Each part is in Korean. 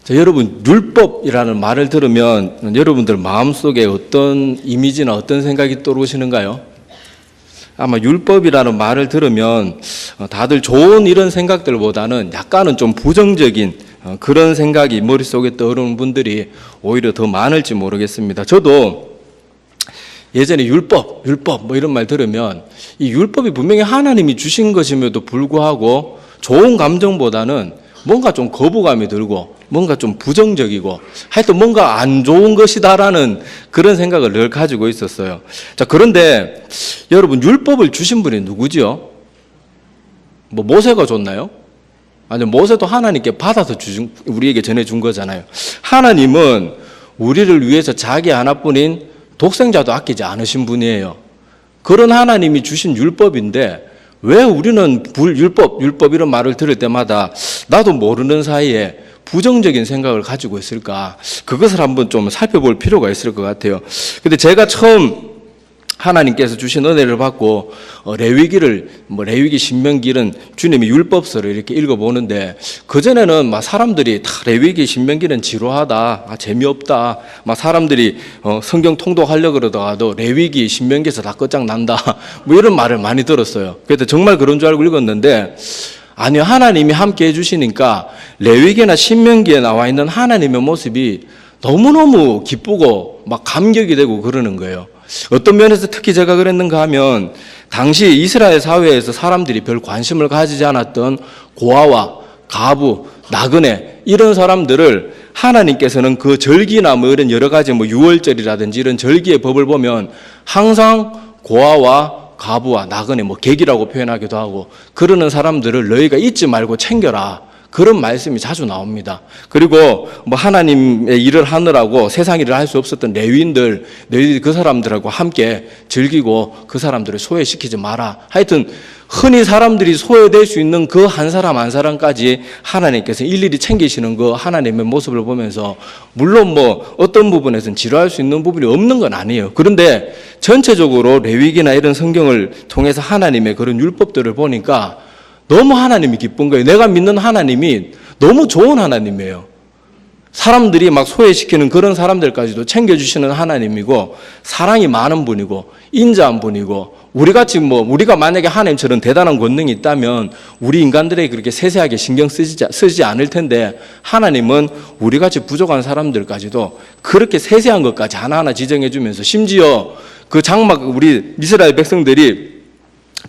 자, 여러분, 율법이라는 말을 들으면 여러분들 마음속에 어떤 이미지나 어떤 생각이 떠오르시는가요? 아마 율법이라는 말을 들으면 다들 좋은 이런 생각들보다는 약간은 좀 부정적인 그런 생각이 머릿속에 떠오르는 분들이 오히려 더 많을지 모르겠습니다. 저도 예전에 율법 뭐 이런 말 들으면 이 율법이 분명히 하나님이 주신 것임에도 불구하고 좋은 감정보다는 뭔가 좀 거부감이 들고 뭔가 좀 부정적이고 하여튼 뭔가 안 좋은 것이다라는 그런 생각을 늘 가지고 있었어요. 자, 그런데 여러분, 율법을 주신 분이 누구지요? 뭐 모세가 줬나요? 아니요, 모세도 하나님께 받아서 우리에게 전해준 거잖아요. 하나님은 우리를 위해서 자기 하나뿐인 독생자도 아끼지 않으신 분이에요. 그런 하나님이 주신 율법인데 왜 우리는 율법 이런 말을 들을 때마다 나도 모르는 사이에 부정적인 생각을 가지고 있을까? 그것을 한번 좀 살펴볼 필요가 있을 것 같아요. 근데 제가 처음 하나님께서 주신 은혜를 받고 레위기, 신명기 이런 주님의 율법서를 이렇게 읽어보는데 그전에는 막 사람들이 다 레위기, 신명기는 지루하다, 재미없다, 막 사람들이 성경 통독하려고 그러다가도 레위기, 신명기에서 다 끝장난다, 뭐 이런 말을 많이 들었어요. 그래서 정말 그런 줄 알고 읽었는데 아니요, 하나님이 함께 해주시니까 레위기나 신명기에 나와 있는 하나님의 모습이 너무너무 기쁘고 막 감격이 되고 그러는 거예요. 어떤 면에서 특히 제가 그랬는가 하면 당시 이스라엘 사회에서 사람들이 별 관심을 가지지 않았던 고아와 가부, 나그네 이런 사람들을 하나님께서는 그 절기나 뭐 이런 여러 가지 뭐 유월절이라든지 이런 절기의 법을 보면 항상 고아와 가부와 나그네, 뭐 객이라고 표현하기도 하고 그러는 사람들을 너희가 잊지 말고 챙겨라. 그런 말씀이 자주 나옵니다. 그리고 뭐 하나님의 일을 하느라고 세상 일을 할 수 없었던 레위인들, 너희들이 그 사람들하고 함께 즐기고 그 사람들을 소외시키지 마라. 하여튼 흔히 사람들이 소외될 수 있는 그 한 사람 한 사람까지 하나님께서 일일이 챙기시는 그 하나님의 모습을 보면서 물론 뭐 어떤 부분에서는 지루할 수 있는 부분이 없는 건 아니에요. 그런데 전체적으로 레위기나 이런 성경을 통해서 하나님의 그런 율법들을 보니까 너무 하나님이 기쁜 거예요. 내가 믿는 하나님이 너무 좋은 하나님이에요. 사람들이 막 소외시키는 그런 사람들까지도 챙겨주시는 하나님이고 사랑이 많은 분이고 인자한 분이고 우리가 만약에 하나님처럼 대단한 권능이 있다면 우리 인간들에게 그렇게 세세하게 신경 쓰지 않을 텐데 하나님은 우리같이 부족한 사람들까지도 그렇게 세세한 것까지 하나하나 지정해 주면서 심지어 그 장막 우리 이스라엘 백성들이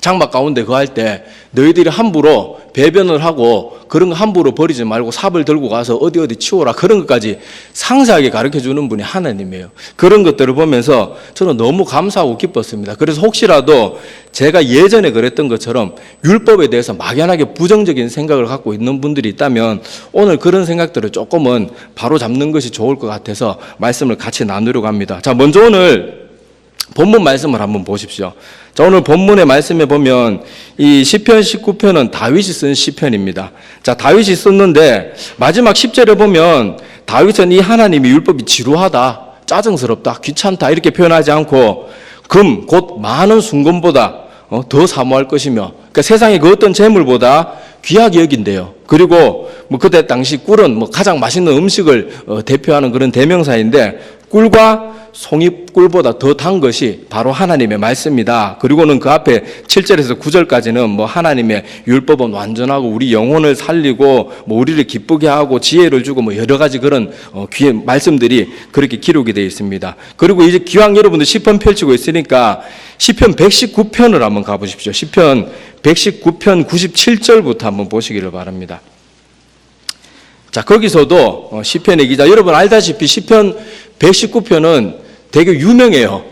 장막 가운데 거할 때 너희들이 함부로 배변을 하고 그런 거 함부로 버리지 말고 삽을 들고 가서 어디 치워라 그런 것까지 상세하게 가르쳐주는 분이 하나님이에요. 그런 것들을 보면서 저는 너무 감사하고 기뻤습니다. 그래서 혹시라도 제가 예전에 그랬던 것처럼 율법에 대해서 막연하게 부정적인 생각을 갖고 있는 분들이 있다면 오늘 그런 생각들을 조금은 바로 잡는 것이 좋을 것 같아서 말씀을 같이 나누려고 합니다. 자, 먼저 오늘 본문 말씀을 한번 보십시오. 자, 오늘 본문의 말씀에 보면 이 시편 19편은 다윗이 쓴 시편입니다. 자, 다윗이 썼는데 마지막 10절에 보면 다윗은 이 하나님의 율법이 지루하다, 짜증스럽다, 귀찮다 이렇게 표현하지 않고 금, 곧 많은 순금보다 더 사모할 것이며 그러니까 세상의 그 어떤 재물보다 귀하게 여긴대요. 그리고 뭐 그때 당시 꿀은 뭐 가장 맛있는 음식을 대표하는 그런 대명사인데 꿀과 송이꿀보다 더 단 것이 바로 하나님의 말씀이다. 그리고는 그 앞에 7절에서 9절까지는 뭐 하나님의 율법은 완전하고 우리 영혼을 살리고 뭐 우리를 기쁘게 하고 지혜를 주고 뭐 여러 가지 그런 귀의 말씀들이 그렇게 기록이 되어 있습니다. 그리고 이제 기왕 여러분들 시편 펼치고 있으니까 시편 119편을 한번 가보십시오. 시편 119편 97절부터 한번 보시기를 바랍니다. 자, 거기서도 시편의 기자 여러분 알다시피 시편 119편은 되게 유명해요.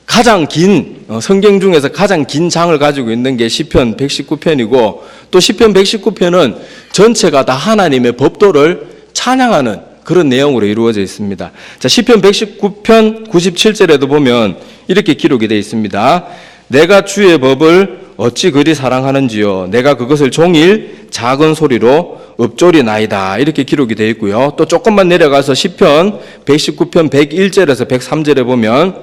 가장 긴 성경 중에서 가장 긴 장을 가지고 있는 게 시편 119편이고 또 시편 119편은 전체가 다 하나님의 법도를 찬양하는 그런 내용으로 이루어져 있습니다. 자, 시편 119편 97절에도 보면 이렇게 기록이 되어 있습니다. 내가 주의 법을 어찌 그리 사랑하는지요. 내가 그것을 종일 작은 소리로 읊조리나이다. 이렇게 기록이 되어 있고요. 또 조금만 내려가서 시편 119편 101절에서 103절에 보면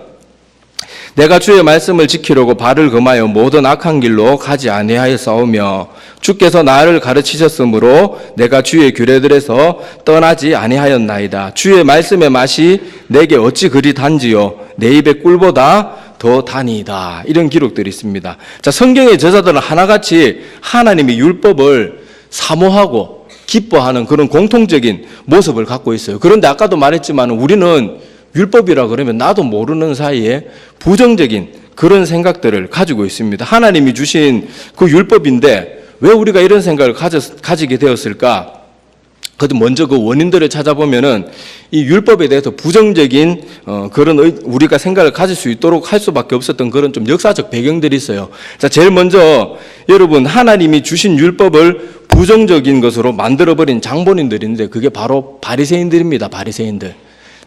내가 주의 말씀을 지키려고 발을 금하여 모든 악한 길로 가지 아니하였사오며 주께서 나를 가르치셨으므로 내가 주의 규례들에서 떠나지 아니하였나이다. 주의 말씀의 맛이 내게 어찌 그리 단지요 내 입의 꿀보다 더 단이다. 이런 기록들이 있습니다. 자, 성경의 저자들은 하나같이 하나님의 율법을 사모하고 기뻐하는 그런 공통적인 모습을 갖고 있어요. 그런데 아까도 말했지만 우리는 율법이라 그러면 나도 모르는 사이에 부정적인 그런 생각들을 가지고 있습니다. 하나님이 주신 그 율법인데 왜 우리가 이런 생각을 가지게 되었을까? 그래도 먼저 그 원인들을 찾아보면은 이 율법에 대해서 부정적인 그런 우리가 생각을 가질 수 있도록 할 수밖에 없었던 그런 좀 역사적 배경들이 있어요. 자, 제일 먼저 여러분 하나님이 주신 율법을 부정적인 것으로 만들어버린 장본인들인데 그게 바로 바리새인들입니다. 바리새인들.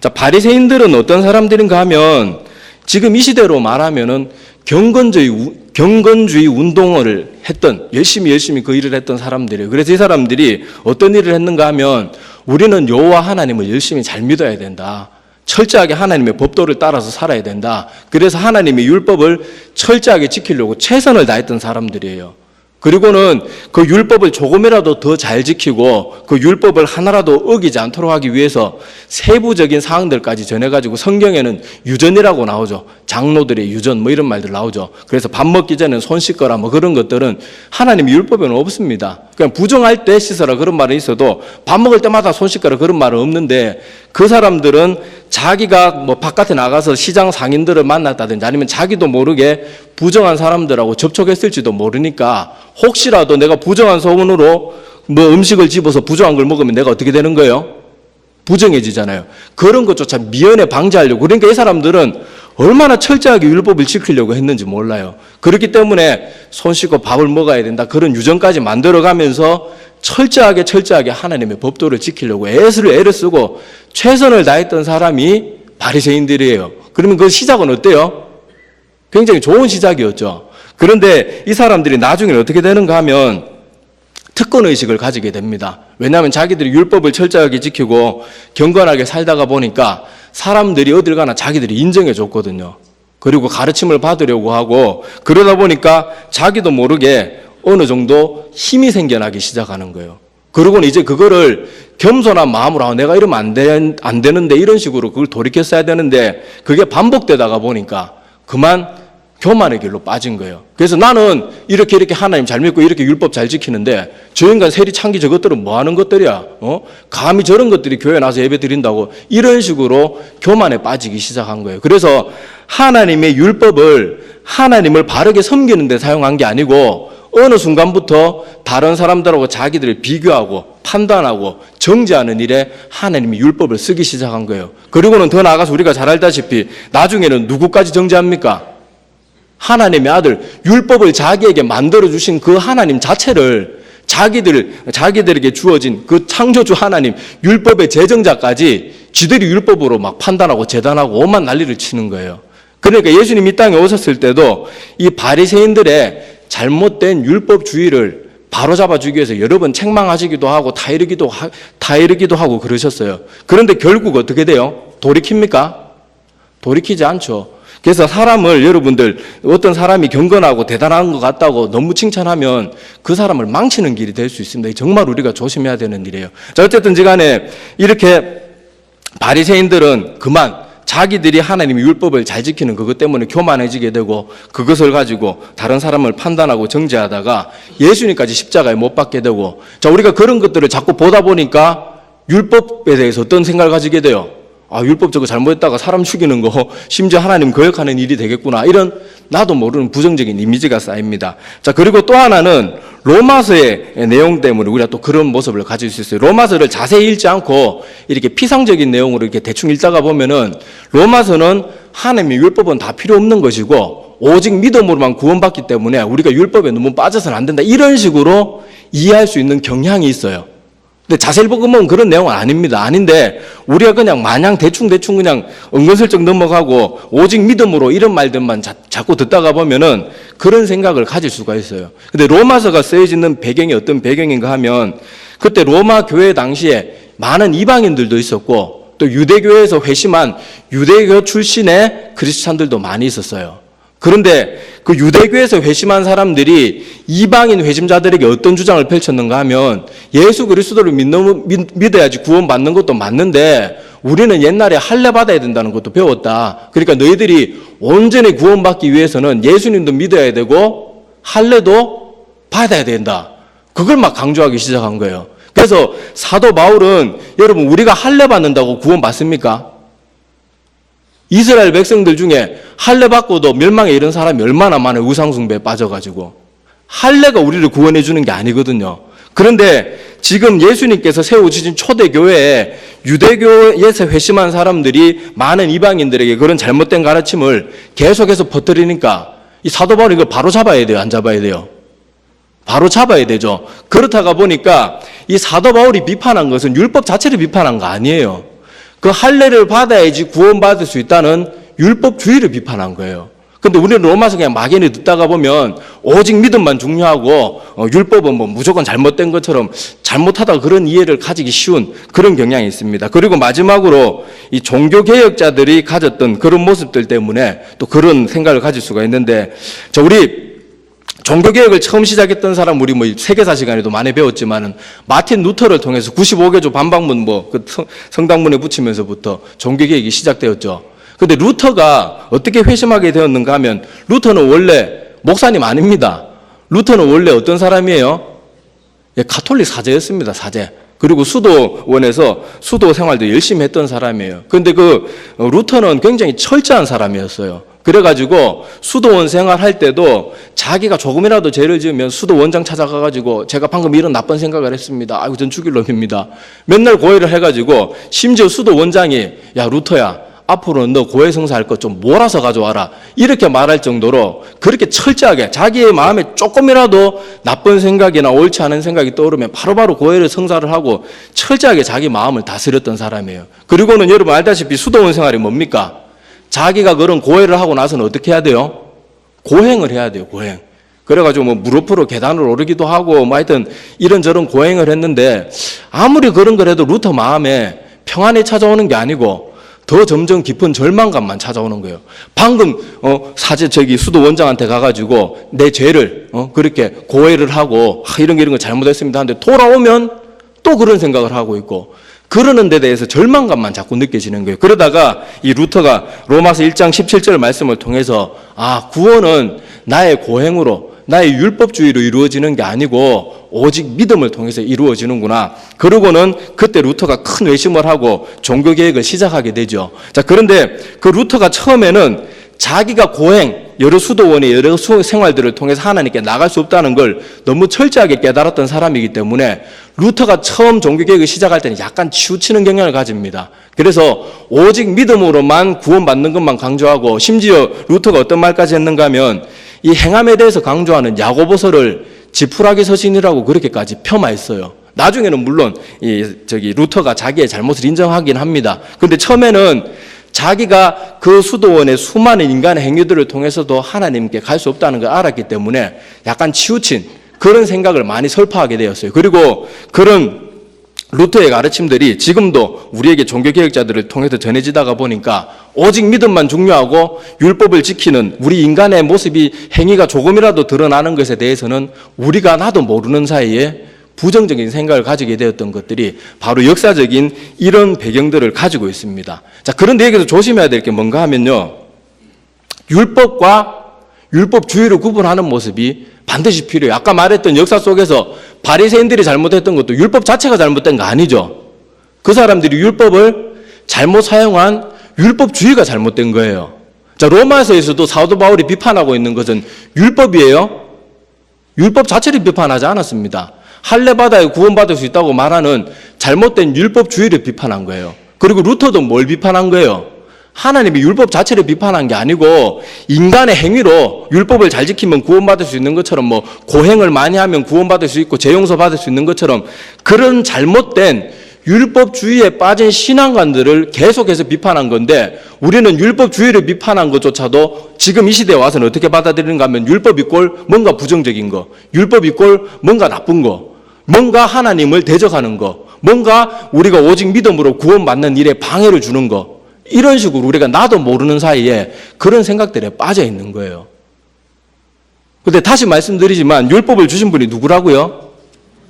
자, 바리새인들은 어떤 사람들인가 하면 지금 이 시대로 말하면은 경건주의 운동을 했던 열심히 그 일을 했던 사람들이에요. 그래서 이 사람들이 어떤 일을 했는가 하면 우리는 여호와 하나님을 열심히 잘 믿어야 된다. 철저하게 하나님의 법도를 따라서 살아야 된다. 그래서 하나님의 율법을 철저하게 지키려고 최선을 다했던 사람들이에요. 그리고는 그 율법을 조금이라도 더 잘 지키고 그 율법을 하나라도 어기지 않도록 하기 위해서 세부적인 사항들까지 전해가지고 성경에는 유전이라고 나오죠. 장로들의 유전 뭐 이런 말들 나오죠. 그래서 밥 먹기 전에 손 씻거라 뭐 그런 것들은 하나님의 율법에는 없습니다. 그냥 부정할 때 씻어라 그런 말은 있어도 밥 먹을 때마다 손 씻거라 그런 말은 없는데 그 사람들은 자기가 뭐 바깥에 나가서 시장 상인들을 만났다든지 아니면 자기도 모르게 부정한 사람들하고 접촉했을지도 모르니까 혹시라도 내가 부정한 소문으로 뭐 음식을 집어서 부정한 걸 먹으면 내가 어떻게 되는 거예요? 부정해지잖아요. 그런 것조차 미연에 방지하려고. 그러니까 이 사람들은 얼마나 철저하게 율법을 지키려고 했는지 몰라요. 그렇기 때문에 손 씻고 밥을 먹어야 된다. 그런 유전까지 만들어가면서 철저하게 하나님의 법도를 지키려고 애를 쓰고 최선을 다했던 사람이 바리새인들이에요. 그러면 그 시작은 어때요? 굉장히 좋은 시작이었죠. 그런데 이 사람들이 나중에 어떻게 되는가 하면 특권의식을 가지게 됩니다. 왜냐하면 자기들이 율법을 철저하게 지키고 경건하게 살다가 보니까 사람들이 어딜 가나 자기들이 인정해 줬거든요. 그리고 가르침을 받으려고 하고 그러다 보니까 자기도 모르게 어느 정도 힘이 생겨나기 시작하는 거예요. 그러고는 이제 그거를 겸손한 마음으로 내가 이러면 안 되는데 이런 식으로 그걸 돌이켰어야 되는데 그게 반복되다가 보니까 그만 교만의 길로 빠진 거예요. 그래서 나는 이렇게 하나님 잘 믿고 이렇게 율법 잘 지키는데 저 인간 세리 창기 저것들은 뭐 하는 것들이야? 감히 저런 것들이 교회 나서 예배 드린다고 이런 식으로 교만에 빠지기 시작한 거예요. 그래서 하나님의 율법을 하나님을 바르게 섬기는 데 사용한 게 아니고 어느 순간부터 다른 사람들하고 자기들을 비교하고 판단하고 정죄하는 일에 하나님의 율법을 쓰기 시작한 거예요. 그리고는 더 나아가서 우리가 잘 알다시피 나중에는 누구까지 정죄합니까? 하나님의 아들, 율법을 자기에게 만들어주신 그 하나님 자체를 자기들에게 주어진 그 창조주 하나님, 율법의 제정자까지 지들이 율법으로 막 판단하고 재단하고 오만 난리를 치는 거예요. 그러니까 예수님 이 땅에 오셨을 때도 이 바리새인들의 잘못된 율법주의를 바로잡아주기 위해서 여러 번 책망하시기도 하고 타이르기도 하고 그러셨어요. 그런데 결국 어떻게 돼요? 돌이킵니까? 돌이키지 않죠. 그래서 사람을 여러분들 어떤 사람이 경건하고 대단한 것 같다고 너무 칭찬하면 그 사람을 망치는 길이 될 수 있습니다. 정말 우리가 조심해야 되는 일이에요. 자, 어쨌든 간에 이렇게 바리새인들은 그만 자기들이 하나님의 율법을 잘 지키는 그것 때문에 교만해지게 되고 그것을 가지고 다른 사람을 판단하고 정죄하다가 예수님까지 십자가에 못 박게 되고 자, 우리가 그런 것들을 자꾸 보다 보니까 율법에 대해서 어떤 생각을 가지게 돼요? 율법 저거 잘못했다가 사람 죽이는 거 심지어 하나님 거역하는 일이 되겠구나. 이런 나도 모르는 부정적인 이미지가 쌓입니다. 자, 그리고 또 하나는 로마서의 내용 때문에 우리가 또 그런 모습을 가질 수 있어요. 로마서를 자세히 읽지 않고 이렇게 피상적인 내용으로 이렇게 대충 읽다가 보면은 로마서는 하나님의 율법은 다 필요 없는 것이고 오직 믿음으로만 구원받기 때문에 우리가 율법에 너무 빠져서는 안 된다. 이런 식으로 이해할 수 있는 경향이 있어요. 근데 자세히 보면 그런 내용은 아닙니다. 아닌데 우리가 그냥 마냥 대충 그냥 은근슬쩍 넘어가고 오직 믿음으로 이런 말들만 자꾸 듣다가 보면은 그런 생각을 가질 수가 있어요. 근데 로마서가 쓰여지는 배경이 어떤 배경인가 하면 그때 로마 교회 당시에 많은 이방인들도 있었고 또 유대교에서 회심한 유대교 출신의 크리스찬들도 많이 있었어요. 그런데 그 유대교에서 회심한 사람들이 이방인 회심자들에게 어떤 주장을 펼쳤는가 하면 예수 그리스도를 믿어야지 구원받는 것도 맞는데 우리는 옛날에 할례 받아야 된다는 것도 배웠다. 그러니까 너희들이 온전히 구원받기 위해서는 예수님도 믿어야 되고 할례도 받아야 된다. 그걸 막 강조하기 시작한 거예요. 그래서 사도 바울은 여러분 우리가 할례 받는다고 구원받습니까? 이스라엘 백성들 중에 할례 받고도 멸망에 이른 사람이 얼마나 많아요. 우상숭배에 빠져가지고. 할례가 우리를 구원해 주는 게 아니거든요. 그런데 지금 예수님께서 세워주신 초대교회에 유대교에서 회심한 사람들이 많은 이방인들에게 그런 잘못된 가르침을 계속해서 퍼뜨리니까 이 사도 바울이 이걸 바로 잡아야 돼요? 안 잡아야 돼요? 바로 잡아야 되죠. 그렇다가 보니까 이 사도 바울이 비판한 것은 율법 자체를 비판한 거 아니에요. 그 할례를 받아야지 구원받을 수 있다는 율법주의를 비판한 거예요. 근데 우리는 로마서 그냥 막연히 듣다가 보면 오직 믿음만 중요하고 율법은 뭐 무조건 잘못된 것처럼 잘못하다 그런 이해를 가지기 쉬운 그런 경향이 있습니다. 그리고 마지막으로 이 종교개혁자들이 가졌던 그런 모습들 때문에 또 그런 생각을 가질 수가 있는데 우리 종교개혁을 처음 시작했던 사람 우리 뭐 세계사 시간에도 많이 배웠지만은 마틴 루터를 통해서 95개조 반박문 그 성당문에 붙이면서부터 종교개혁이 시작되었죠. 근데 루터가 어떻게 회심하게 되었는가 하면 루터는 원래 목사님 아닙니다. 루터는 원래 어떤 사람이에요? 가톨릭 사제였습니다. 사제. 그리고 수도원에서 수도 생활도 열심히 했던 사람이에요. 근데 그 루터는 굉장히 철저한 사람이었어요. 그래가지고 수도원 생활할 때도 자기가 조금이라도 죄를 지으면 수도원장 찾아가가지고 제가 방금 이런 나쁜 생각을 했습니다. 아이고 전 죽일 놈입니다. 맨날 고해를 해가지고 심지어 수도원장이 야 루터야 앞으로는 너 고해 성사할 것 좀 몰아서 가져와라 이렇게 말할 정도로 그렇게 철저하게 자기의 마음에 조금이라도 나쁜 생각이나 옳지 않은 생각이 떠오르면 바로바로 고해를 성사를 하고 철저하게 자기 마음을 다스렸던 사람이에요. 그리고는 여러분 알다시피 수도원 생활이 뭡니까? 자기가 그런 고해를 하고 나서는 어떻게 해야 돼요? 고행을 해야 돼요. 고행. 그래가지고 뭐 무릎으로 계단을 오르기도 하고 뭐 하여튼 이런저런 고행을 했는데 아무리 그런 걸 해도 루터 마음에 평안이 찾아오는 게 아니고 더 점점 깊은 절망감만 찾아오는 거예요. 방금 수도 원장한테 가가지고 내 죄를 그렇게 고해를 하고 이런 거 잘못했습니다 하는데 돌아오면 또 그런 생각을 하고 있고 그러는 데 대해서 절망감만 자꾸 느껴지는 거예요. 그러다가 이 루터가 로마서 1장 17절 말씀을 통해서 구원은 나의 고행으로 나의 율법주의로 이루어지는 게 아니고 오직 믿음을 통해서 이루어지는구나. 그러고는 그때 루터가 큰 외심을 하고 종교개혁을 시작하게 되죠. 자, 그런데 그 루터가 처음에는 자기가 여러 수도원의 여러 생활들을 통해서 하나님께 나갈 수 없다는 걸 너무 철저하게 깨달았던 사람이기 때문에 루터가 처음 종교개혁을 시작할 때는 약간 치우치는 경향을 가집니다. 그래서 오직 믿음으로만 구원받는 것만 강조하고 심지어 루터가 어떤 말까지 했는가 하면 이 행함에 대해서 강조하는 야고보서를 지푸라기 서신이라고 그렇게까지 폄하했어요. 나중에는 물론 루터가 자기의 잘못을 인정하긴 합니다. 그런데 처음에는 자기가 그 수도원의 수많은 인간의 행위들을 통해서도 하나님께 갈 수 없다는 걸 알았기 때문에 약간 치우친 그런 생각을 많이 설파하게 되었어요. 그리고 그런 루터의 가르침들이 지금도 우리에게 종교개혁자들을 통해서 전해지다가 보니까 오직 믿음만 중요하고 율법을 지키는 우리 인간의 모습이 행위가 조금이라도 드러나는 것에 대해서는 우리가 나도 모르는 사이에 부정적인 생각을 가지게 되었던 것들이 바로 역사적인 이런 배경들을 가지고 있습니다. 자, 그런데 여기서 조심해야 될 게 뭔가 하면요. 율법과 율법주의를 구분하는 모습이 반드시 필요해요. 아까 말했던 역사 속에서 바리새인들이 잘못했던 것도 율법 자체가 잘못된 거 아니죠. 그 사람들이 율법을 잘못 사용한 율법주의가 잘못된 거예요. 자, 로마서에서도 사도 바울이 비판하고 있는 것은 율법이에요. 율법 자체를 비판하지 않았습니다. 할례 받아야 구원받을 수 있다고 말하는 잘못된 율법주의를 비판한 거예요. 그리고 루터도 뭘 비판한 거예요? 하나님이 율법 자체를 비판한 게 아니고 인간의 행위로 율법을 잘 지키면 구원받을 수 있는 것처럼 뭐 고행을 많이 하면 구원받을 수 있고 재용서 받을 수 있는 것처럼 그런 잘못된 율법주의에 빠진 신앙관들을 계속해서 비판한 건데 우리는 율법주의를 비판한 것조차도 지금 이 시대에 와서는 어떻게 받아들이는가 하면 율법 이꼴 뭔가 부정적인 거, 율법 이꼴 뭔가 나쁜 거, 뭔가 하나님을 대적하는 거, 뭔가 우리가 오직 믿음으로 구원받는 일에 방해를 주는 거. 이런 식으로 우리가 나도 모르는 사이에 그런 생각들에 빠져 있는 거예요. 근데 다시 말씀드리지만 율법을 주신 분이 누구라고요?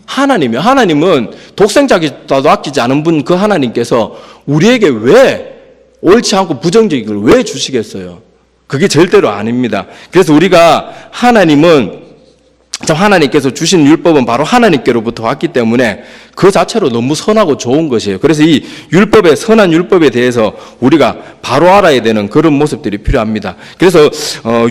하나님이요. 하나님은 독생자도 아끼지 않은 분 그 하나님께서 우리에게 왜 옳지 않고 부정적인 걸 왜 주시겠어요? 그게 절대로 아닙니다. 그래서 우리가 하나님께서 주신 율법은 바로 하나님께로부터 왔기 때문에 그 자체로 너무 선하고 좋은 것이에요. 그래서 이 율법의 선한 율법에 대해서 우리가 바로 알아야 되는 그런 모습들이 필요합니다. 그래서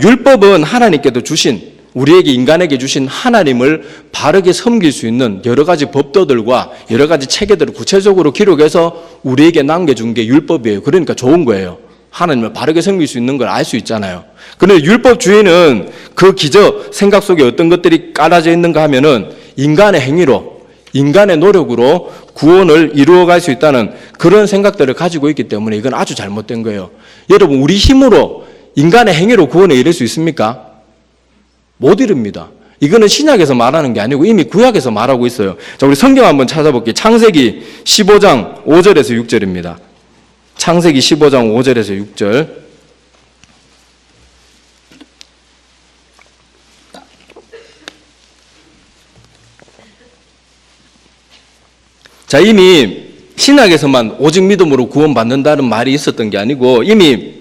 율법은 하나님께도 주신 우리에게 인간에게 주신 하나님을 바르게 섬길 수 있는 여러 가지 법도들과 여러 가지 체계들을 구체적으로 기록해서 우리에게 남겨준 게 율법이에요. 그러니까 좋은 거예요. 하나님을 바르게 섬길 수 있는 걸 알 수 있잖아요. 그런데 율법주의는 그 기저 생각 속에 어떤 것들이 깔아져 있는가 하면은 인간의 행위로, 인간의 노력으로 구원을 이루어갈 수 있다는 그런 생각들을 가지고 있기 때문에 이건 아주 잘못된 거예요. 여러분, 우리 힘으로 인간의 행위로 구원에 이를 수 있습니까? 못 이릅니다. 이거는 신약에서 말하는 게 아니고 이미 구약에서 말하고 있어요. 자, 우리 성경 한번 찾아볼게요. 창세기 15장 5절에서 6절입니다. 창세기 15장 5절에서 6절. 자, 이미 신약에서만 오직 믿음으로 구원받는다는 말이 있었던 게 아니고 이미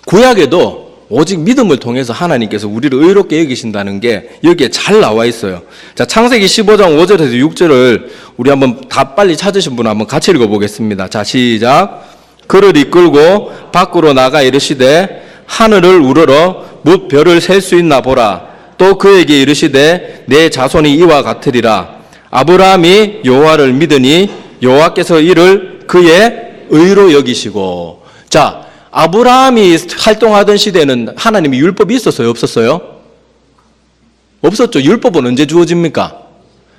구약에도 오직 믿음을 통해서 하나님께서 우리를 의롭게 여기신다는 게 여기에 잘 나와 있어요. 자, 창세기 15장 5절에서 6절을 우리 한번 다 빨리 찾으신 분 한번 같이 읽어보겠습니다. 자, 시작. 그를 이끌고 밖으로 나가 이르시되 하늘을 우러러 뭇 별을 셀 수 있나 보라. 또 그에게 이르시되 내 자손이 이와 같으리라. 아브라함이 여호와를 믿으니 여호와께서 이를 그의 의로 여기시고. 자, 아브라함이 활동하던 시대에는 하나님이 율법이 있었어요? 없었어요? 없었죠. 율법은 언제 주어집니까?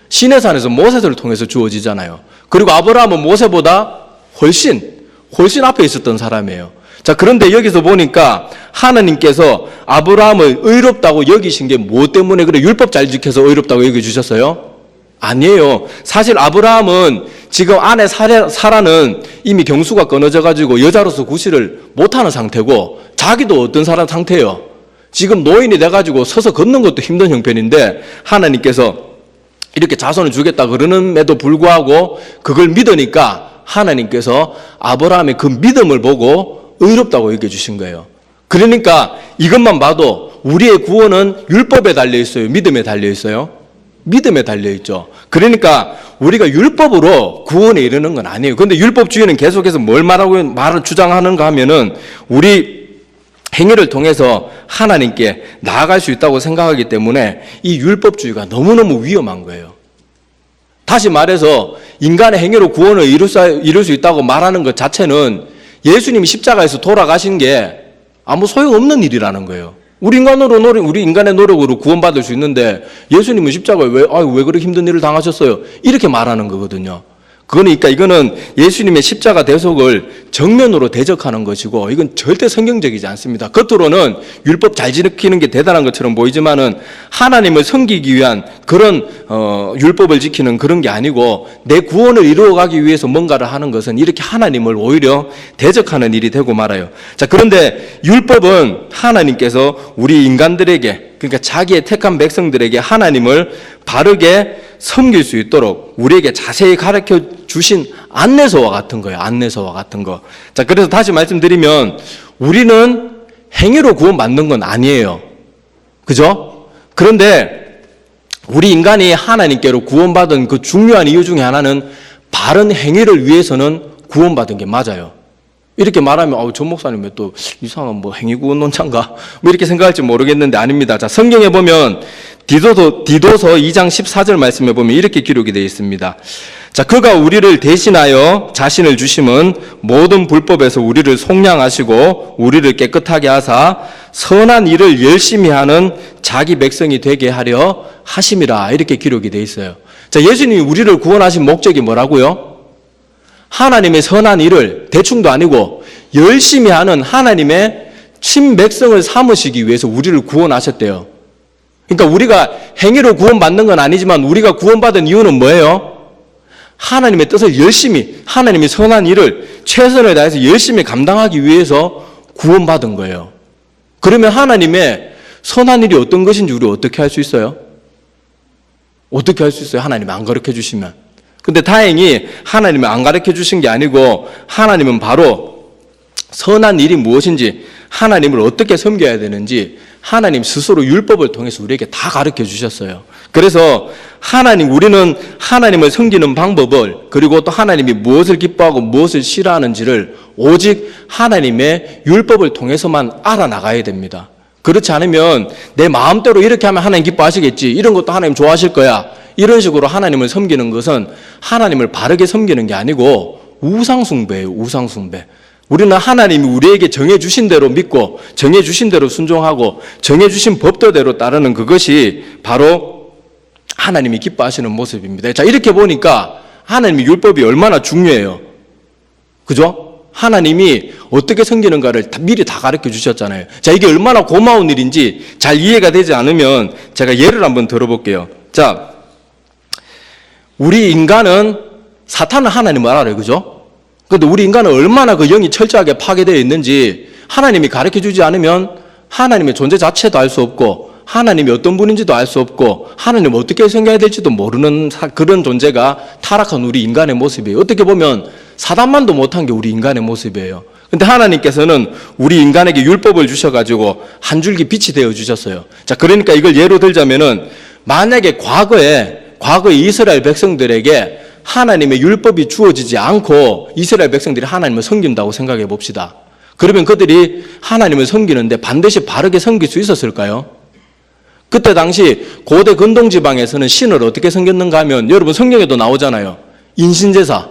시내산에서 모세를 통해서 주어지잖아요. 그리고 아브라함은 모세보다 훨씬 앞에 있었던 사람이에요. 자, 그런데 여기서 보니까 하나님께서 아브라함을 의롭다고 여기신 게 뭐 때문에 그래? 율법 잘 지켜서 의롭다고 여겨주셨어요? 아니에요. 사실 아브라함은 지금 아내 사라는 이미 경수가 끊어져가지고 여자로서 구실을 못하는 상태고 자기도 어떤 사람 상태예요. 지금 노인이 돼가지고 서서 걷는 것도 힘든 형편인데 하나님께서 이렇게 자손을 주겠다 그러는데도 불구하고 그걸 믿으니까 하나님께서 아브라함의 그 믿음을 보고 의롭다고 여겨주신 거예요. 그러니까 이것만 봐도 우리의 구원은 율법에 달려있어요? 믿음에 달려있어요? 믿음에 달려있죠. 그러니까 우리가 율법으로 구원에 이르는 건 아니에요. 그런데 율법주의는 계속해서 말을 주장하는가 하면은 우리 행위를 통해서 하나님께 나아갈 수 있다고 생각하기 때문에 이 율법주의가 너무너무 위험한 거예요. 다시 말해서 인간의 행위로 구원을 이룰 수 있다고 말하는 것 자체는 예수님이 십자가에서 돌아가신 게 아무 소용없는 일이라는 거예요. 우리 인간의 노력으로 구원받을 수 있는데 예수님은 십자가에 왜 그렇게 힘든 일을 당하셨어요? 이렇게 말하는 거거든요. 그러니까 이거는 예수님의 십자가 대속을 정면으로 대적하는 것이고 이건 절대 성경적이지 않습니다. 겉으로는 율법 잘 지키는 게 대단한 것처럼 보이지만은 하나님을 섬기기 위한 그런 율법을 지키는 그런 게 아니고 내 구원을 이루어가기 위해서 뭔가를 하는 것은 이렇게 하나님을 오히려 대적하는 일이 되고 말아요. 자, 그런데 율법은 하나님께서 우리 인간들에게 그러니까 자기의 택한 백성들에게 하나님을 바르게 섬길 수 있도록 우리에게 자세히 가르쳐 주신 안내서와 같은 거예요. 안내서와 같은 거. 자, 그래서 다시 말씀드리면 우리는 행위로 구원받는 건 아니에요. 그죠? 그런데 우리 인간이 하나님께로 구원받은 그 중요한 이유 중에 하나는 바른 행위를 위해서는 구원받은 게 맞아요. 이렇게 말하면 전 목사님 왜 또 이상한 행위구원론자인가 이렇게 생각할지 모르겠는데 아닙니다. 자, 성경에 보면 디도서 2장 14절 말씀에 보면 이렇게 기록이 되어 있습니다. 자, 그가 우리를 대신하여 자신을 주심은 모든 불법에서 우리를 속량하시고 우리를 깨끗하게 하사 선한 일을 열심히 하는 자기 백성이 되게 하려 하심이라 이렇게 기록이 되어 있어요. 자, 예수님이 우리를 구원하신 목적이 뭐라고요? 하나님의 선한 일을 대충도 아니고 열심히 하는 하나님의 친백성을 삼으시기 위해서 우리를 구원하셨대요. 그러니까 우리가 행위로 구원받는 건 아니지만 우리가 구원받은 이유는 뭐예요? 하나님의 뜻을 열심히, 하나님의 선한 일을 최선을 다해서 열심히 감당하기 위해서 구원받은 거예요. 그러면 하나님의 선한 일이 어떤 것인지 우리 어떻게 할 수 있어요? 어떻게 할 수 있어요? 하나님이 안 가르쳐 주시면. 근데 다행히 하나님이 안 가르쳐 주신 게 아니고 하나님은 바로 선한 일이 무엇인지, 하나님을 어떻게 섬겨야 되는지 하나님 스스로 율법을 통해서 우리에게 다 가르쳐 주셨어요. 그래서 우리는 하나님을 섬기는 방법을, 그리고 또 하나님이 무엇을 기뻐하고 무엇을 싫어하는지를 오직 하나님의 율법을 통해서만 알아나가야 됩니다. 그렇지 않으면 내 마음대로 이렇게 하면 하나님 기뻐하시겠지, 이런 것도 하나님 좋아하실 거야, 이런 식으로 하나님을 섬기는 것은 하나님을 바르게 섬기는 게 아니고 우상숭배예요. 우상숭배. 우리는 하나님이 우리에게 정해주신 대로 믿고 정해주신 대로 순종하고 정해주신 법도대로 따르는 그것이 바로 하나님이 기뻐하시는 모습입니다. 자, 이렇게 보니까 하나님의 율법이 얼마나 중요해요. 그죠? 하나님이 어떻게 섬기는가를 미리 다 가르쳐 주셨잖아요. 자, 이게 얼마나 고마운 일인지 잘 이해가 되지 않으면 제가 예를 한번 들어볼게요. 자, 우리 인간은, 사탄은 하나님을 알아요. 그죠? 그런데 우리 인간은 얼마나 그 영이 철저하게 파괴되어 있는지 하나님이 가르쳐 주지 않으면 하나님의 존재 자체도 알 수 없고 하나님이 어떤 분인지도 알 수 없고 하나님을 어떻게 생각해야 될지도 모르는 그런 존재가 타락한 우리 인간의 모습이에요. 어떻게 보면 사단만도 못한 게 우리 인간의 모습이에요. 근데 하나님께서는 우리 인간에게 율법을 주셔가지고 한 줄기 빛이 되어 주셨어요. 자, 그러니까 이걸 예로 들자면은 만약에 과거에 이스라엘 백성들에게 하나님의 율법이 주어지지 않고 이스라엘 백성들이 하나님을 섬긴다고 생각해 봅시다. 그러면 그들이 하나님을 섬기는데 반드시 바르게 섬길 수 있었을까요? 그때 당시 고대 근동지방에서는 신을 어떻게 섬겼는가 하면 여러분 성경에도 나오잖아요. 인신제사.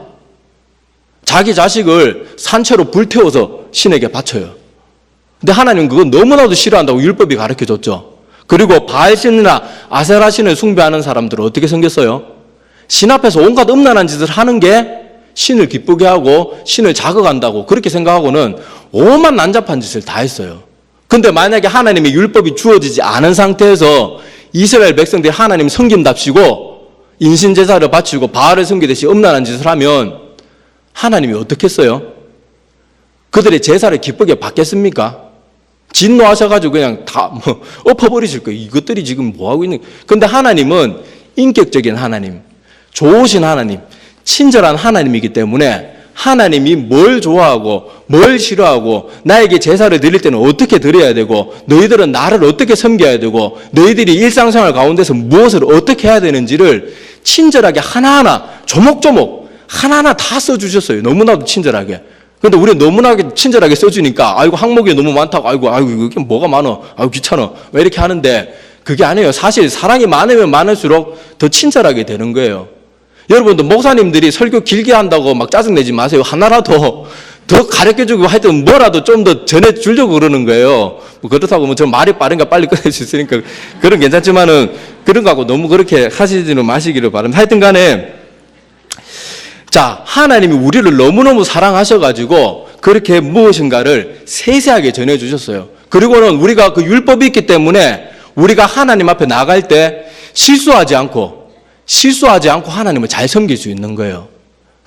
자기 자식을 산채로 불태워서 신에게 바쳐요. 근데 하나님은 그건 너무나도 싫어한다고 율법이 가르쳐줬죠. 그리고 바알신이나 아세라 신을 숭배하는 사람들은 어떻게 섬겼어요? 신 앞에서 온갖 음란한 짓을 하는 게 신을 기쁘게 하고 신을 자극한다고 그렇게 생각하고는 오만 난잡한 짓을 다 했어요. 근데 만약에 하나님의 율법이 주어지지 않은 상태에서 이스라엘 백성들이 하나님 섬긴답시고 인신제사를 바치고 바알을 섬기듯이 음란한 짓을 하면 하나님이 어떻게 했어요? 그들의 제사를 기쁘게 받겠습니까? 진노하셔가지고 그냥 다 엎어버리실 거예요. 이것들이 지금 뭐하고 있는. 근데 하나님은 인격적인 하나님, 좋으신 하나님, 친절한 하나님이기 때문에 하나님이 뭘 좋아하고 뭘 싫어하고 나에게 제사를 드릴 때는 어떻게 드려야 되고 너희들은 나를 어떻게 섬겨야 되고 너희들이 일상생활 가운데서 무엇을 어떻게 해야 되는지를 친절하게 하나하나 조목조목 하나하나 다 써주셨어요. 너무나도 친절하게. 근데 우리는 너무나 친절하게 써주니까 아이고 항목이 너무 많다고 아이고 이게 뭐가 많어 아이고 귀찮아 왜 이렇게 하는데 그게 아니에요. 사실 사랑이 많으면 많을수록 더 친절하게 되는 거예요. 여러분도 목사님들이 설교 길게 한다고 막 짜증내지 마세요. 하나라도 더 가르쳐주고 하여튼 뭐라도 좀 더 전해주려고 그러는 거예요. 뭐 그렇다고 뭐 저 말이 빠른가 빨리 끝낼 수 있으니까 그런 괜찮지만은 그런 거하고 너무 그렇게 하시지는 마시기를 바랍니다. 하여튼 간에 자, 하나님이 우리를 너무너무 사랑하셔가지고 그렇게 무엇인가를 세세하게 전해주셨어요. 그리고는 우리가 그 율법이 있기 때문에 우리가 하나님 앞에 나갈 때 실수하지 않고 하나님을 잘 섬길 수 있는 거예요.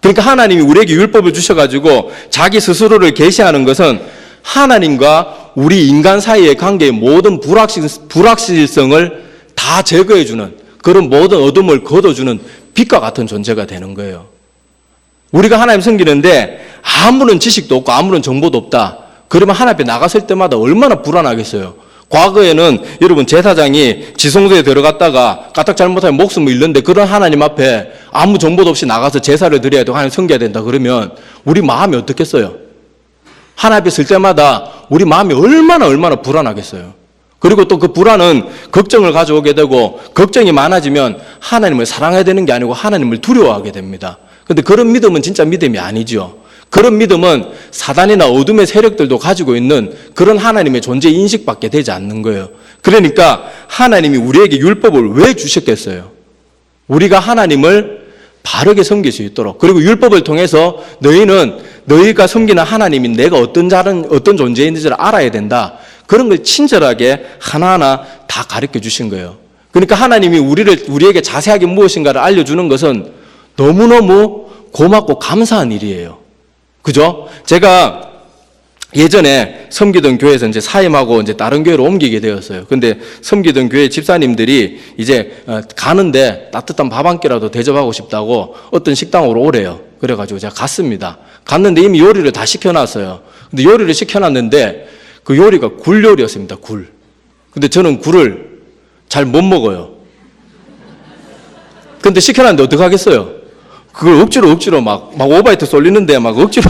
그러니까 하나님이 우리에게 율법을 주셔가지고 자기 스스로를 계시하는 것은 하나님과 우리 인간 사이의 관계의 모든 불확실성을 다 제거해주는 그런 모든 어둠을 걷어주는 빛과 같은 존재가 되는 거예요. 우리가 하나님 섬기는데 아무런 지식도 없고 아무런 정보도 없다. 그러면 하나님 앞에 나갔을 때마다 얼마나 불안하겠어요. 과거에는 여러분 제사장이 지성소에 들어갔다가 까딱 잘못하면 목숨을 잃는데 그런 하나님 앞에 아무 정보도 없이 나가서 제사를 드려야 되고 하나님 섬겨야 된다 그러면 우리 마음이 어떻겠어요? 하나님 앞에 설 때마다 우리 마음이 얼마나 불안하겠어요. 그리고 또 그 불안은 걱정을 가져오게 되고 걱정이 많아지면 하나님을 사랑해야 되는 게 아니고 하나님을 두려워하게 됩니다. 그런데 그런 믿음은 진짜 믿음이 아니죠. 그런 믿음은 사단이나 어둠의 세력들도 가지고 있는 그런 하나님의 존재 인식밖에 되지 않는 거예요. 그러니까 하나님이 우리에게 율법을 왜 주셨겠어요? 우리가 하나님을 바르게 섬길 수 있도록. 그리고 율법을 통해서 너희가 섬기는 하나님이 내가 어떤 존재인지를 알아야 된다. 그런 걸 친절하게 하나하나 다 가르쳐 주신 거예요. 그러니까 하나님이 우리에게 자세하게 무엇인가를 알려주는 것은 너무너무 고맙고 감사한 일이에요. 그죠? 제가 예전에 섬기던 교회에서 이제 사임하고 이제 다른 교회로 옮기게 되었어요. 근데 섬기던 교회 집사님들이 이제 가는데 따뜻한 밥 한 끼라도 대접하고 싶다고 어떤 식당으로 오래요. 그래가지고 제가 갔습니다. 갔는데 이미 요리를 다 시켜놨어요. 근데 요리를 시켜놨는데 그 요리가 굴 요리였습니다. 굴. 근데 저는 굴을 잘 못 먹어요. 근데 시켜놨는데 어떡하겠어요? 그걸 억지로 막 오바이트 쏠리는데 막 억지로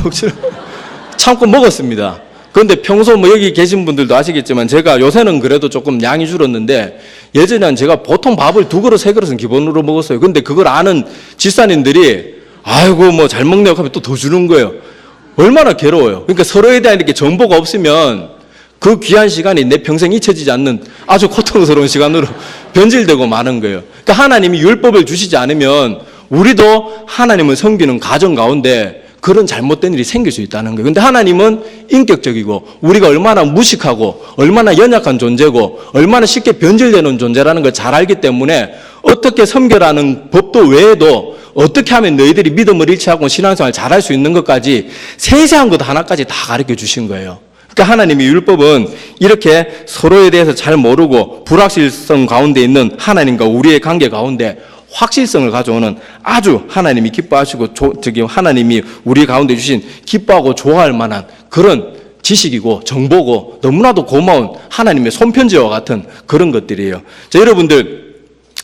참고 먹었습니다. 그런데 평소 뭐 여기 계신 분들도 아시겠지만 제가 요새는 그래도 조금 양이 줄었는데 예전에는 제가 보통 밥을 2그릇, 3그릇은 기본으로 먹었어요. 근데 그걸 아는 집사님들이 아이고 뭐 잘 먹네요 하면 또 더 주는 거예요. 얼마나 괴로워요. 그러니까 서로에 대한 이렇게 정보가 없으면 그 귀한 시간이 내 평생 잊혀지지 않는 아주 고통스러운 시간으로 변질되고 마는 거예요. 그러니까 하나님이 율법을 주시지 않으면 우리도 하나님을 섬기는 가정 가운데 그런 잘못된 일이 생길 수 있다는 거예요. 그런데 하나님은 인격적이고 우리가 얼마나 무식하고 얼마나 연약한 존재고 얼마나 쉽게 변질되는 존재라는 걸 잘 알기 때문에 어떻게 섬겨라는 법도 외에도 어떻게 하면 너희들이 믿음을 잃지 않고 신앙생활을 잘할 수 있는 것까지 세세한 것 하나까지 다 가르쳐 주신 거예요. 그러니까 하나님의 율법은 이렇게 서로에 대해서 잘 모르고 불확실성 가운데 있는 하나님과 우리의 관계 가운데 확실성을 가져오는 아주 하나님이 기뻐하시고 하나님이 우리 가운데 주신 기뻐하고 좋아할 만한 그런 지식이고 정보고 너무나도 고마운 하나님의 손편지와 같은 그런 것들이에요. 자, 여러분들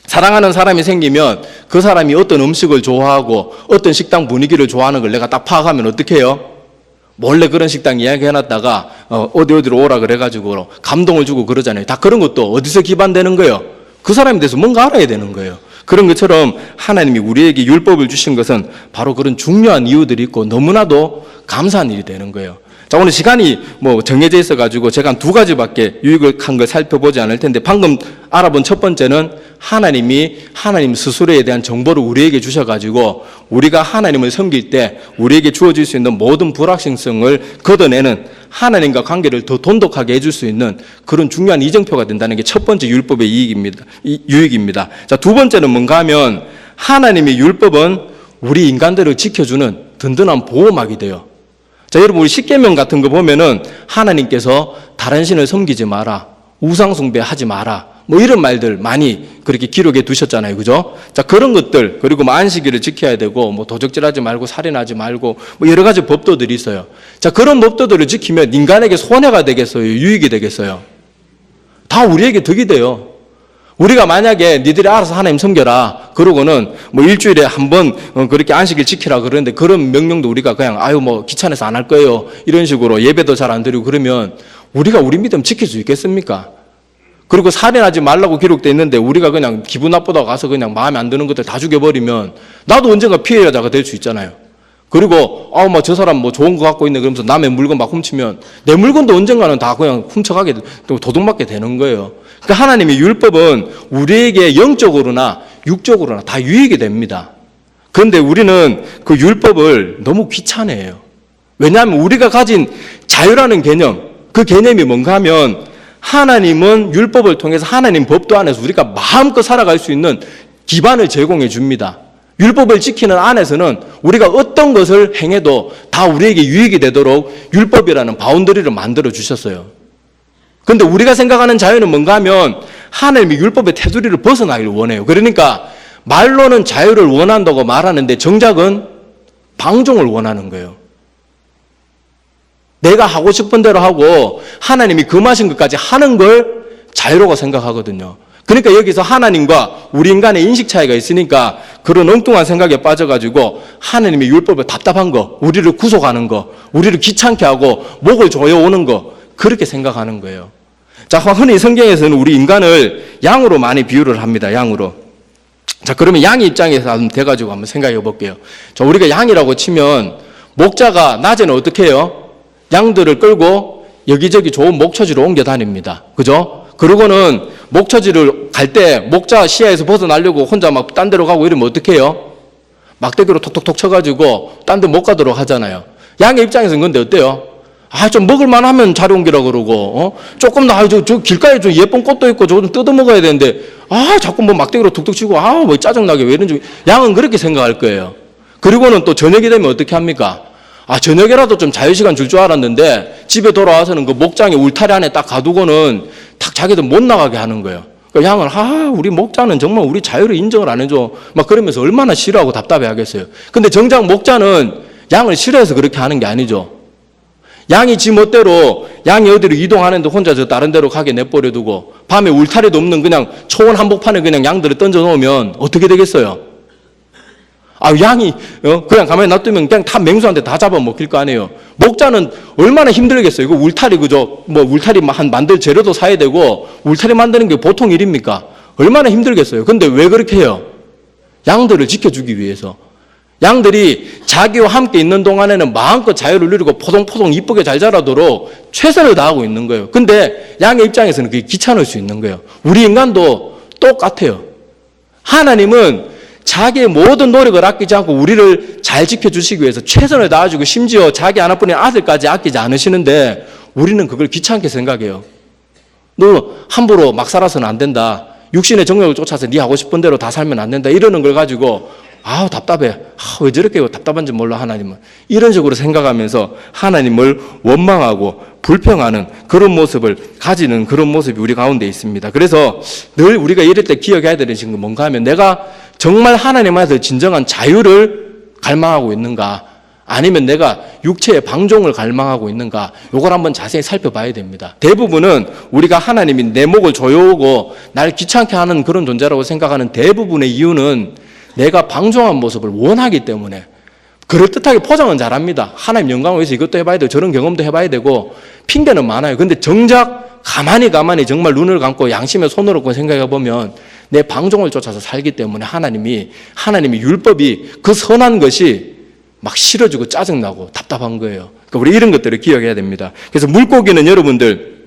사랑하는 사람이 생기면 그 사람이 어떤 음식을 좋아하고 어떤 식당 분위기를 좋아하는 걸 내가 딱 파악하면 어떻게 해요? 몰래 그런 식당 이야기해놨다가 어디로 오라 그래가지고 감동을 주고 그러잖아요. 다 그런 것도 어디서 기반되는 거예요? 그 사람에 대해서 뭔가 알아야 되는 거예요. 그런 것처럼 하나님이 우리에게 율법을 주신 것은 바로 그런 중요한 이유들이 있고 너무나도 감사한 일이 되는 거예요. 자, 오늘 시간이 뭐 정해져 있어가지고 제가 한 2가지밖에 유익한 걸 살펴보지 않을 텐데 방금 알아본 첫 번째는 하나님이 하나님 스스로에 대한 정보를 우리에게 주셔가지고 우리가 하나님을 섬길 때 우리에게 주어질 수 있는 모든 불확실성을 걷어내는 하나님과 관계를 더 돈독하게 해줄 수 있는 그런 중요한 이정표가 된다는 게 첫 번째 율법의 유익입니다. 자, 두 번째는 뭔가 하면 하나님의 율법은 우리 인간들을 지켜주는 든든한 보호막이 돼요. 자, 여러분 우리 십계명 같은 거 보면은 하나님께서 다른 신을 섬기지 마라, 우상 숭배하지 마라, 뭐 이런 말들 많이 그렇게 기록해 두셨잖아요, 그죠? 자, 그런 것들 그리고 뭐 안식일을 지켜야 되고 뭐 도적질하지 말고 살인하지 말고 뭐 여러 가지 법도들이 있어요. 자, 그런 법도들을 지키면 인간에게 손해가 되겠어요, 유익이 되겠어요? 다 우리에게 득이 돼요. 우리가 만약에 니들이 알아서 하나님 섬겨라 그러고는 뭐 일주일에 한 번 그렇게 안식일 지키라 그러는데 그런 명령도 우리가 그냥 아유 뭐 귀찮아서 안 할 거예요 이런 식으로 예배도 잘 안 드리고 그러면 우리가 우리 믿음 지킬 수 있겠습니까? 그리고 살인하지 말라고 기록되어 있는데 우리가 그냥 기분 나쁘다고 가서 그냥 마음에 안 드는 것들 다 죽여버리면 나도 언젠가 피해자가 될 수 있잖아요. 그리고 뭐 저 사람 뭐 좋은 거 갖고 있네 그러면서 남의 물건 막 훔치면 내 물건도 언젠가는 다 그냥 훔쳐가게 도둑맞게 되는 거예요. 그러니까 하나님의 율법은 우리에게 영적으로나 육적으로나 다 유익이 됩니다. 그런데 우리는 그 율법을 너무 귀찮아해요. 왜냐하면 우리가 가진 자유라는 개념, 그 개념이 뭔가 하면 하나님은 율법을 통해서 하나님 법도 안에서 우리가 마음껏 살아갈 수 있는 기반을 제공해 줍니다. 율법을 지키는 안에서는 우리가 어떤 것을 행해도 다 우리에게 유익이 되도록 율법이라는 바운더리를 만들어 주셨어요. 그런데 우리가 생각하는 자유는 뭔가 하면 하나님의 율법의 테두리를 벗어나기를 원해요. 그러니까 말로는 자유를 원한다고 말하는데 정작은 방종을 원하는 거예요. 내가 하고 싶은 대로 하고 하나님이 금하신 것까지 하는 걸 자유라고 생각하거든요. 그러니까 여기서 하나님과 우리 인간의 인식 차이가 있으니까 그런 엉뚱한 생각에 빠져가지고 하나님의 율법을 답답한 거, 우리를 구속하는 거, 우리를 귀찮게 하고 목을 조여오는 거 그렇게 생각하는 거예요. 자, 흔히 성경에서는 우리 인간을 양으로 많이 비유를 합니다. 양으로. 자, 그러면 양의 입장에서 한번 돼가지고 한번 생각해 볼게요. 자, 우리가 양이라고 치면 목자가 낮에는 어떻게 해요? 양들을 끌고 여기저기 좋은 목초지로 옮겨 다닙니다. 그죠? 그러고는 목초지를 갈 때 목자 시야에서 벗어나려고 혼자 막 딴 데로 가고 이러면 어떻게 해요? 막대기로 톡톡톡 쳐가지고 딴 데 못 가도록 하잖아요. 양의 입장에서는 근데 어때요? 좀 먹을만 하면 잘 옮기라 그러고, 조금 더, 저 길가에 좀 예쁜 꽃도 있고, 저거 좀 뜯어 먹어야 되는데, 자꾸 뭐 막대기로 툭툭 치고, 뭐 짜증나게 왜 이런지. 양은 그렇게 생각할 거예요. 그리고는 또 저녁이 되면 어떻게 합니까? 저녁에라도 좀 자유시간 줄 줄 알았는데, 집에 돌아와서는 그 목장에 울타리 안에 딱 가두고는 탁 자기들 못 나가게 하는 거예요. 그 양은, 우리 목자는 정말 우리 자유를 인정을 안 해줘. 막 그러면서 얼마나 싫어하고 답답해 하겠어요. 근데 정작 목자는 양을 싫어해서 그렇게 하는 게 아니죠. 양이 지 멋대로 양이 어디로 이동하는데 혼자 저 다른 데로 가게 내버려 두고 밤에 울타리도 없는 그냥 초원 한복판에 그냥 양들을 던져 놓으면 어떻게 되겠어요? 양이 그냥 가만히 놔두면 그냥 다 맹수한테 다 잡아먹힐 거 아니에요. 목자는 얼마나 힘들겠어요. 이거 울타리 울타리 만들 재료도 사야 되고 울타리 만드는 게 보통 일입니까? 얼마나 힘들겠어요. 근데 왜 그렇게 해요? 양들을 지켜주기 위해서. 양들이 자기와 함께 있는 동안에는 마음껏 자유를 누리고 포동포동 이쁘게 잘 자라도록 최선을 다하고 있는 거예요. 근데 양의 입장에서는 그게 귀찮을 수 있는 거예요. 우리 인간도 똑같아요. 하나님은 자기의 모든 노력을 아끼지 않고 우리를 잘 지켜주시기 위해서 최선을 다해주고 심지어 자기 하나뿐인 아들까지 아끼지 않으시는데 우리는 그걸 귀찮게 생각해요. 너 함부로 막 살아서는 안 된다. 육신의 정욕을 쫓아서 네 하고 싶은 대로 다 살면 안 된다. 이러는 걸 가지고 답답해. 왜 저렇게 답답한지 몰라 하나님은. 이런 식으로 생각하면서 하나님을 원망하고 불평하는 그런 모습을 가지는 그런 모습이 우리 가운데 있습니다. 그래서 늘 우리가 이럴 때 기억해야 되는 것은 뭔가 하면 내가 정말 하나님 안에서 진정한 자유를 갈망하고 있는가 아니면 내가 육체의 방종을 갈망하고 있는가 이걸 한번 자세히 살펴봐야 됩니다. 대부분은 우리가 하나님이 내 목을 조여오고 날 귀찮게 하는 그런 존재라고 생각하는 대부분의 이유는 내가 방종한 모습을 원하기 때문에 그럴듯하게 포장은 잘합니다. 하나님 영광을 위해서 이것도 해봐야 되고 저런 경험도 해봐야 되고 핑계는 많아요. 근데 정작 가만히 정말 눈을 감고 양심에 손을 얹고 생각해보면 내 방종을 쫓아서 살기 때문에 하나님이 율법이 그 선한 것이 막 싫어지고 짜증나고 답답한 거예요. 그러니까 우리 이런 것들을 기억해야 됩니다. 그래서 물고기는 여러분들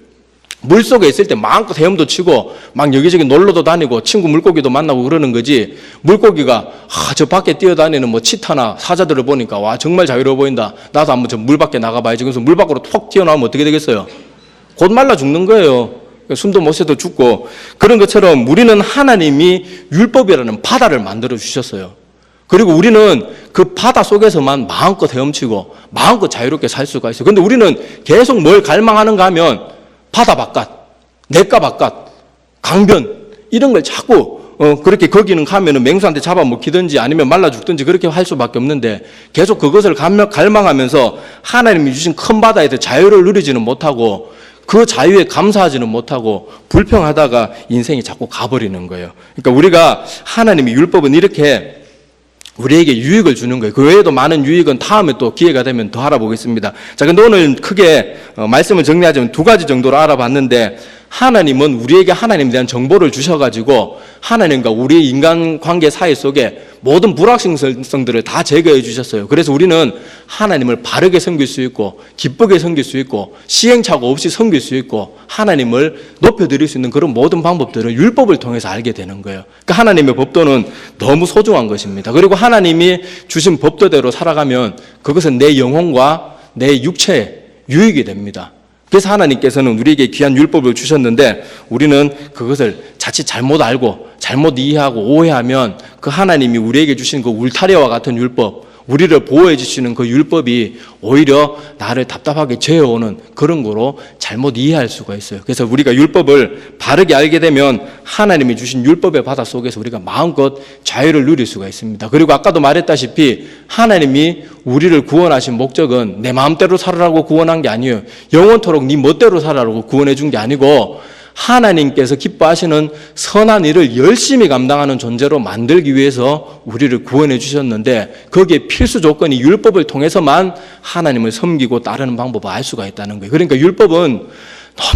물속에 있을 때 마음껏 헤엄도 치고 막 여기저기 놀러도 다니고 친구 물고기도 만나고 그러는 거지 물고기가 저 밖에 뛰어다니는 뭐 치타나 사자들을 보니까 정말 자유로워 보인다. 나도 한번 저 물 밖에 나가봐야지. 그래서 물 밖으로 톡 튀어나오면 어떻게 되겠어요? 곧 말라 죽는 거예요. 숨도 못 쉬어도 죽고 그런 것처럼 우리는 하나님이 율법이라는 바다를 만들어 주셨어요. 그리고 우리는 그 바다 속에서만 마음껏 헤엄치고 마음껏 자유롭게 살 수가 있어요. 근데 우리는 계속 뭘 갈망하는가 하면 바다 바깥, 냇가 바깥, 강변 이런 걸 자꾸 그렇게 거기는 가면은 맹수한테 잡아먹히든지 아니면 말라 죽든지 그렇게 할 수밖에 없는데 계속 그것을 갈망하면서 하나님이 주신 큰 바다에서 자유를 누리지는 못하고 그 자유에 감사하지는 못하고 불평하다가 인생이 자꾸 가버리는 거예요. 그러니까 우리가 하나님의 율법은 이렇게 우리에게 유익을 주는 거예요. 그 외에도 많은 유익은 다음에 또 기회가 되면 더 알아보겠습니다. 자, 근데 오늘 크게 말씀을 정리하자면 두 가지 정도로 알아봤는데 하나님은 우리에게 하나님에 대한 정보를 주셔가지고 하나님과 우리 인간관계 사이 속에 모든 불확실성들을 다 제거해 주셨어요. 그래서 우리는 하나님을 바르게 섬길 수 있고 기쁘게 섬길 수 있고 시행착오 없이 섬길 수 있고 하나님을 높여드릴 수 있는 그런 모든 방법들을 율법을 통해서 알게 되는 거예요. 그러니까 하나님의 법도는 너무 소중한 것입니다. 그리고 하나님이 주신 법도대로 살아가면 그것은 내 영혼과 내 육체에 유익이 됩니다. 그래서 하나님께서는 우리에게 귀한 율법을 주셨는데 우리는 그것을 자칫 잘못 알고 잘못 이해하고 오해하면 그 하나님이 우리에게 주신 그 울타리와 같은 율법, 우리를 보호해 주시는 그 율법이 오히려 나를 답답하게 죄어오는 그런 거로 잘못 이해할 수가 있어요. 그래서 우리가 율법을 바르게 알게 되면 하나님이 주신 율법의 바다 속에서 우리가 마음껏 자유를 누릴 수가 있습니다. 그리고 아까도 말했다시피 하나님이 우리를 구원하신 목적은 내 마음대로 살아라고 구원한 게 아니에요. 영원토록 네 멋대로 살아라고 구원해 준 게 아니고 하나님께서 기뻐하시는 선한 일을 열심히 감당하는 존재로 만들기 위해서 우리를 구원해 주셨는데 거기에 필수 조건이 율법을 통해서만 하나님을 섬기고 따르는 방법을 알 수가 있다는 거예요. 그러니까 율법은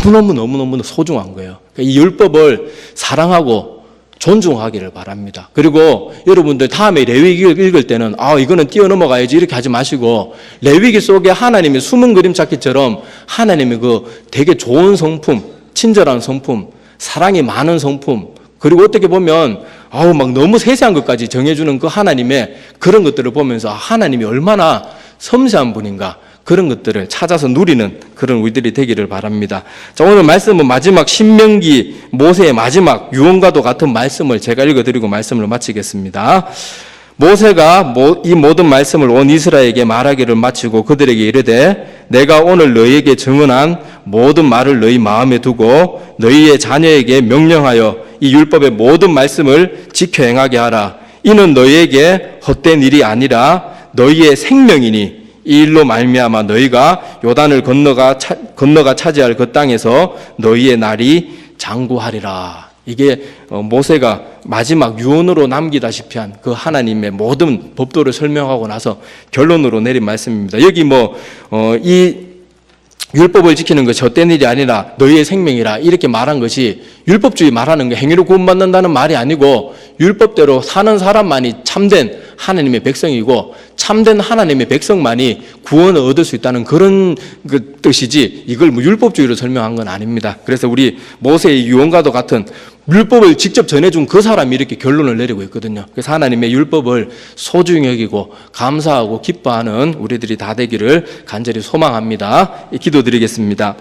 너무너무 소중한 거예요. 그러니까 이 율법을 사랑하고 존중하기를 바랍니다. 그리고 여러분들 다음에 레위기 읽을 때는 이거는 뛰어넘어가야지 이렇게 하지 마시고 레위기 속에 하나님의 숨은 그림 찾기처럼 하나님의 그 되게 좋은 성품, 친절한 성품, 사랑이 많은 성품, 그리고 어떻게 보면 막 너무 세세한 것까지 정해주는 그 하나님의 그런 것들을 보면서 하나님이 얼마나 섬세한 분인가, 그런 것들을 찾아서 누리는 그런 우리들이 되기를 바랍니다. 자, 오늘 말씀은 마지막 신명기 모세의 마지막 유언과도 같은 말씀을 제가 읽어드리고 말씀을 마치겠습니다. 모세가 이 모든 말씀을 온 이스라엘에게 말하기를 마치고 그들에게 이르되 내가 오늘 너희에게 증언한 모든 말을 너희 마음에 두고 너희의 자녀에게 명령하여 이 율법의 모든 말씀을 지켜 행하게 하라. 이는 너희에게 헛된 일이 아니라 너희의 생명이니 이 일로 말미암아 너희가 요단을 건너가 차지할 그 땅에서 너희의 날이 장구하리라. 이게 모세가 마지막 유언으로 남기다시피 한 그 하나님의 모든 법도를 설명하고 나서 결론으로 내린 말씀입니다. 여기 이 율법을 지키는 것이 헛된 일이 아니라 너희의 생명이라 이렇게 말한 것이 율법주의 말하는 게 행위로 구원받는다는 말이 아니고 율법대로 사는 사람만이 참된 하나님의 백성이고 참된 하나님의 백성만이 구원을 얻을 수 있다는 그런 뜻이지 이걸 율법주의로 설명한 건 아닙니다. 그래서 우리 모세의 유언과도 같은 율법을 직접 전해준 그 사람이 이렇게 결론을 내리고 있거든요. 그래서 하나님의 율법을 소중히 여기고 감사하고 기뻐하는 우리들이 다 되기를 간절히 소망합니다. 기도드리겠습니다.